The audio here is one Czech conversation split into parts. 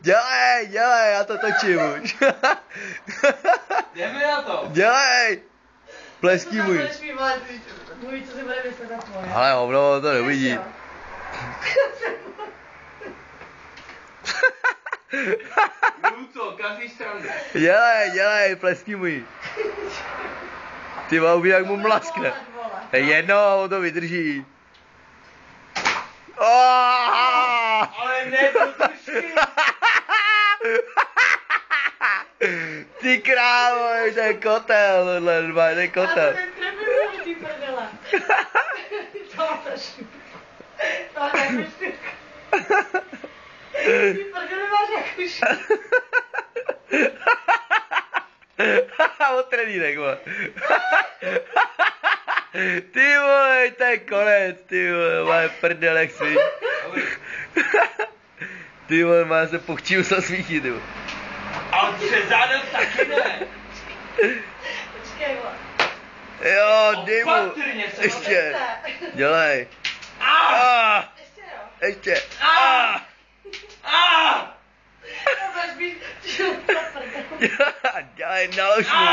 Dělej, já to točím už. Jdeme na to. Dělej. Pleský můj. Mluví, co si bude myslet na tvoje. Ale hovno, to neuvidí. Kruco, každý stranu. Dělej, pleský můj. Ty vole, uvidí, jak mu mlaskne. Jedno, on to vydrží. Ale ne, trošku. Ty krávo, to je kotel, tohle, normálně, to je kotel. A to je kremelů, ty prdele. To máš jako štěrka. Ty prdele máš jako štěrka. Od trenínek, vole. Ty vole, to je konec, ty vole, moje prdelek svý. Ty vole, má se pochčímu se svítí, ty vole. A před zádem taky ne. Počkej, vole. Jo, dej mu. Opatrně se Ještě. Dělej. Ještě jo. Ještě. To máš být to prdele. Dělej, nalož mu.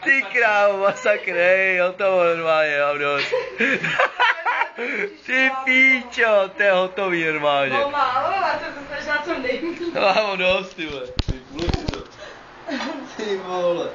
Ty krávo, masakr, hej, hotovo normálně, mám dost. Ty píčo, to je hotový normálně. No málo, a to se snažila co nejméně. Mám dost, ty vole. Ty vole. Ty vole.